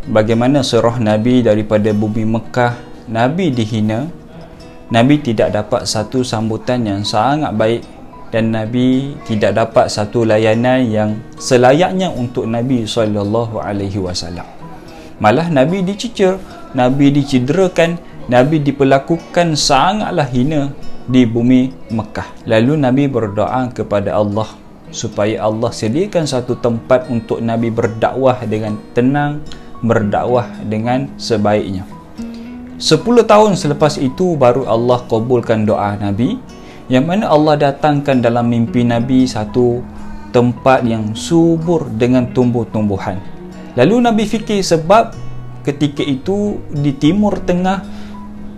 bagaimana surah Nabi daripada bumi Mekah, Nabi dihina, Nabi tidak dapat satu sambutan yang sangat baik, dan Nabi tidak dapat satu layanan yang selayaknya untuk Nabi SAW. Malah Nabi dicecer, Nabi diciderakan, Nabi diperlakukan sangatlah hina di bumi Mekah. Lalu Nabi berdoa kepada Allah supaya Allah sediakan satu tempat untuk Nabi berdakwah dengan tenang, berdakwah dengan sebaiknya. 10 tahun selepas itu baru Allah kabulkan doa Nabi, yang mana Allah datangkan dalam mimpi Nabi satu tempat yang subur dengan tumbuh-tumbuhan. Lalu Nabi fikir, sebab ketika itu di Timur Tengah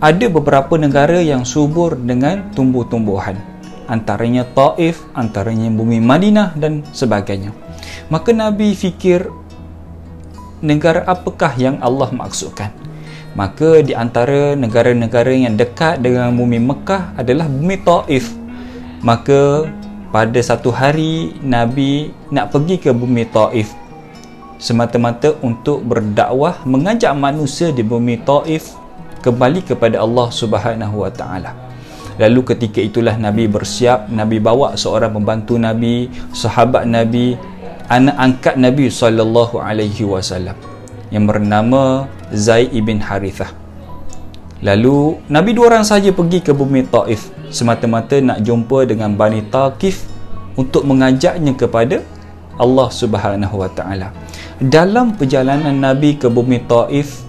ada beberapa negara yang subur dengan tumbuh-tumbuhan, antaranya Taif, antaranya bumi Madinah dan sebagainya. Maka Nabi fikir, negara apakah yang Allah maksudkan? Maka di antara negara-negara yang dekat dengan bumi Mekah adalah bumi Taif. Maka pada satu hari Nabi nak pergi ke bumi Taif semata-mata untuk berdakwah, mengajak manusia di bumi Taif kembali kepada Allah Subhanahu Wa Taala. Lalu ketika itulah Nabi bersiap, Nabi bawa seorang pembantu Nabi, sahabat Nabi, anak angkat Nabi SAW yang bernama Zaid ibn Harithah. Lalu Nabi 2 orang saja pergi ke bumi Taif semata-mata nak jumpa dengan Bani Thaqif untuk mengajaknya kepada Allah Subhanahu Wa Taala. Dalam perjalanan Nabi ke bumi Taif,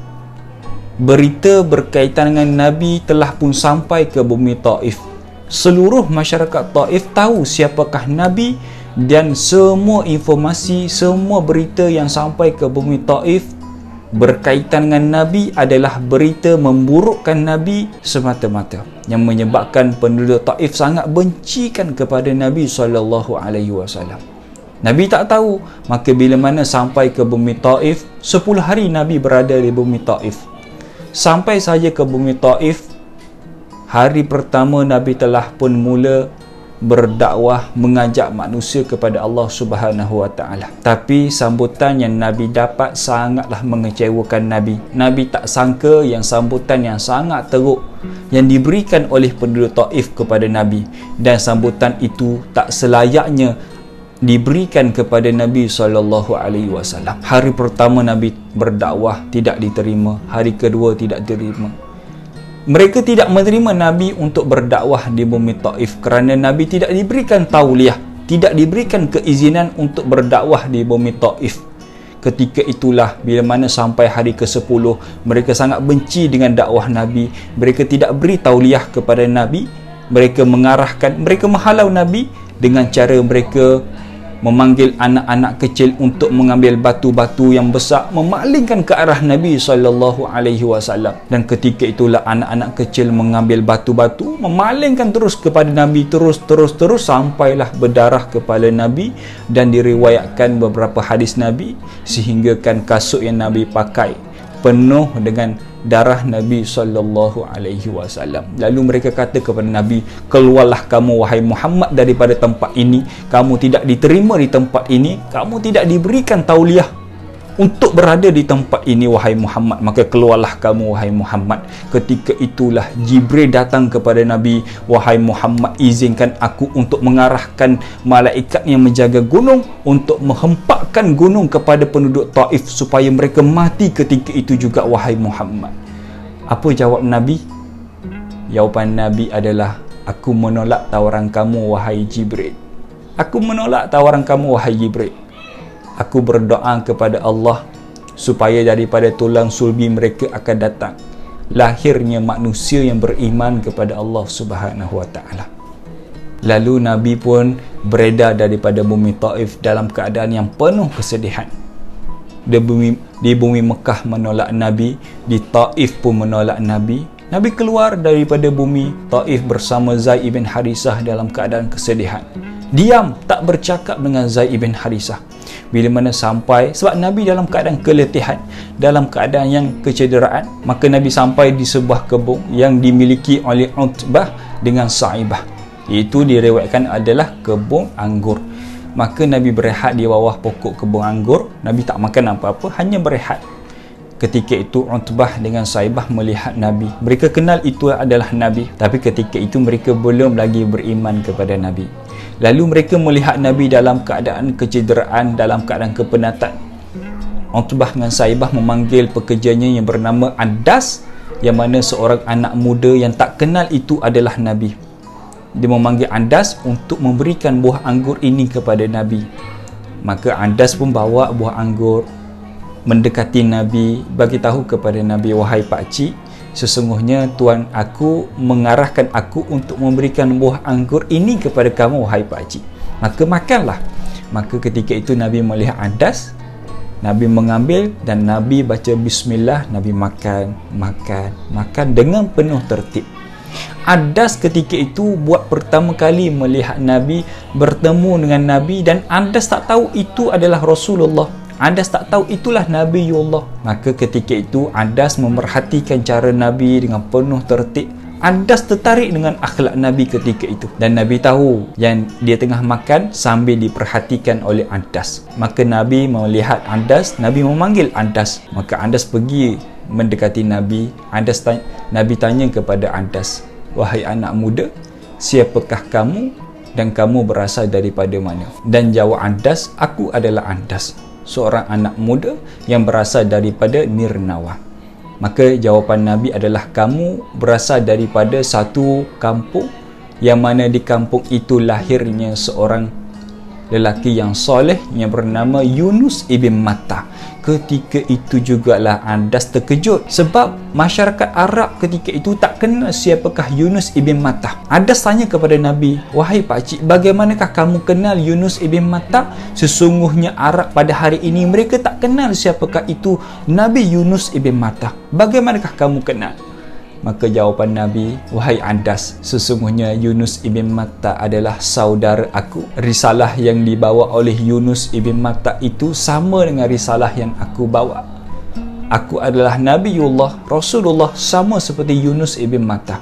berita berkaitan dengan Nabi telah pun sampai ke bumi Taif. Seluruh masyarakat Taif tahu siapakah Nabi, dan semua informasi, semua berita yang sampai ke bumi Taif berkaitan dengan Nabi adalah berita memburukkan Nabi semata-mata, yang menyebabkan penduduk Taif sangat bencikan kepada Nabi SAW. Nabi tak tahu. Maka bila mana sampai ke bumi Taif, 10 hari Nabi berada di bumi Taif. Sampai saja ke bumi Taif, hari pertama Nabi telah pun mula berdakwah, mengajak manusia kepada Allah Subhanahu Wa Taala. Tapi sambutan yang Nabi dapat sangatlah mengecewakan Nabi. Nabi tak sangka yang sambutan yang sangat teruk yang diberikan oleh penduduk Taif kepada Nabi, dan sambutan itu tak selayaknya diberikan kepada Nabi SAW. Hari pertama Nabi berdakwah tidak diterima, hari kedua tidak diterima. Mereka tidak menerima Nabi untuk berdakwah di bumi Taif kerana Nabi tidak diberikan tauliah, tidak diberikan keizinan untuk berdakwah di bumi Taif. Ketika itulah bila mana sampai hari ke-10, mereka sangat benci dengan dakwah Nabi. Mereka tidak beri tauliah kepada Nabi. Mereka mengarahkan, mereka menghalau Nabi dengan cara mereka memanggil anak-anak kecil untuk mengambil batu-batu yang besar, memalingkan ke arah Nabi SAW. Dan ketika itulah anak-anak kecil mengambil batu-batu, memalingkan terus kepada Nabi, terus sampailah berdarah kepala Nabi. Dan diriwayatkan beberapa hadis Nabi sehinggakan kasut yang Nabi pakai penuh dengan darah Nabi SAW. Lalu mereka kata kepada Nabi, keluarlah kamu wahai Muhammad daripada tempat ini, kamu tidak diterima di tempat ini, kamu tidak diberikan tauliah untuk berada di tempat ini wahai Muhammad, maka keluarlah kamu wahai Muhammad. Ketika itulah Jibril datang kepada Nabi, wahai Muhammad, izinkan aku untuk mengarahkan malaikat yang menjaga gunung untuk menghempakkan gunung kepada penduduk Taif supaya mereka mati ketika itu juga wahai Muhammad. Apa jawab Nabi? Jawapan Nabi adalah, aku menolak tawaran kamu wahai Jibril. Aku menolak tawaran kamu wahai Jibril. Aku berdoa kepada Allah supaya daripada tulang sulbi mereka akan datang lahirnya manusia yang beriman kepada Allah Subhanahu Wa Taala. Lalu Nabi pun beredar daripada bumi Taif dalam keadaan yang penuh kesedihan. Di bumi Mekah menolak Nabi, di Taif pun menolak Nabi. Nabi keluar daripada bumi Taif bersama Zaid ibn Harithah dalam keadaan kesedihan. Diam, tak bercakap dengan Zaid ibn Harithah. Bila mana sampai, sebab Nabi dalam keadaan keletihan, dalam keadaan yang kecederaan, maka Nabi sampai di sebuah kebun yang dimiliki oleh Utbah dengan Sa'ibah. Itu diriwayatkan adalah kebun anggur. Maka Nabi berehat di bawah pokok kebun anggur. Nabi tak makan apa-apa, hanya berehat. Ketika itu Utbah dengan Saibah melihat Nabi. Mereka kenal itu adalah Nabi, tapi ketika itu mereka belum lagi beriman kepada Nabi. Lalu mereka melihat Nabi dalam keadaan kecederaan, dalam keadaan kepenatan. Utbah dengan Saibah memanggil pekerjanya yang bernama Andas, yang mana seorang anak muda yang tak kenal itu adalah Nabi. Dia memanggil Andas untuk memberikan buah anggur ini kepada Nabi. Maka Andas pun bawa buah anggur, mendekati Nabi, bagi tahu kepada Nabi, wahai pakcik, sesungguhnya tuan aku mengarahkan aku untuk memberikan buah anggur ini kepada kamu, wahai pakcik. Maka makanlah. Maka ketika itu Nabi melihat Andas, Nabi mengambil dan Nabi baca bismillah, Nabi makan dengan penuh tertib. Andas ketika itu buat pertama kali melihat Nabi, bertemu dengan Nabi, dan Andas tak tahu itu adalah Rasulullah. Andas tak tahu itulah Nabiullah. Maka ketika itu Andas memerhatikan cara Nabi dengan penuh tertib. Andas tertarik dengan akhlak Nabi ketika itu, dan Nabi tahu yang dia tengah makan sambil diperhatikan oleh Andas. Maka Nabi melihat Andas, Nabi memanggil Andas. Maka Andas pergi mendekati Nabi. Nabi tanya kepada Andas, wahai anak muda, siapakah kamu dan kamu berasal daripada mana? Dan jawab Andas, aku adalah Andas, seorang anak muda yang berasal daripada Nirnawa. Maka jawapan Nabi adalah, kamu berasal daripada satu kampung yang mana di kampung itu lahirnya seorang lelaki yang soleh yang bernama Yunus ibn Matta. Ketika itu jugalah Andas terkejut, sebab masyarakat Arab ketika itu tak kenal siapakah Yunus ibn Matta. Andas tanya kepada Nabi, wahai pakcik, bagaimanakah kamu kenal Yunus ibn Matta? Sesungguhnya Arab pada hari ini mereka tak kenal siapakah itu Nabi Yunus ibn Matta. Bagaimanakah kamu kenal? Maka jawapan Nabi, wahai Andas, sesungguhnya Yunus ibn Matta adalah saudara aku. Risalah yang dibawa oleh Yunus ibn Matta itu sama dengan risalah yang aku bawa. Aku adalah Nabiullah, Rasulullah, sama seperti Yunus ibn Matta,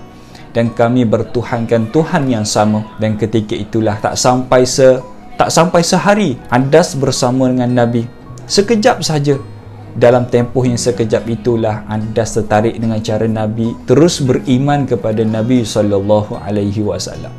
dan kami bertuhankan Tuhan yang sama. Dan ketika itulah tak sampai sehari Andas bersama dengan Nabi. Sekejap saja. Dalam tempoh yang sekejap itulah Andas tertarik dengan cara Nabi, terus beriman kepada Nabi SAW.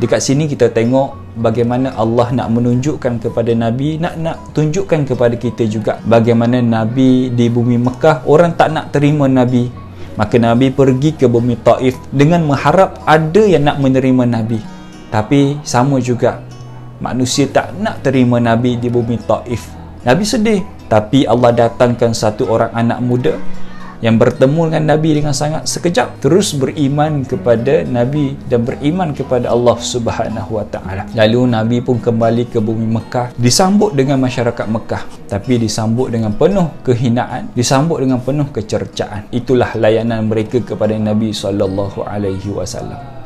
Dekat sini kita tengok bagaimana Allah nak menunjukkan kepada Nabi, nak tunjukkan kepada kita juga bagaimana Nabi di bumi Mekah orang tak nak terima Nabi. Maka Nabi pergi ke bumi Taif dengan mengharap ada yang nak menerima Nabi. Tapi sama juga, manusia tak nak terima Nabi di bumi Taif. Nabi sedih. Tapi Allah datangkan satu orang anak muda yang bertemu dengan Nabi dengan sangat sekejap, terus beriman kepada Nabi dan beriman kepada Allah Subhanahu Wa Taala. Lalu Nabi pun kembali ke bumi Mekah, disambut dengan masyarakat Mekah, tapi disambut dengan penuh kehinaan, disambut dengan penuh kecercaan. Itulah layanan mereka kepada Nabi SAW.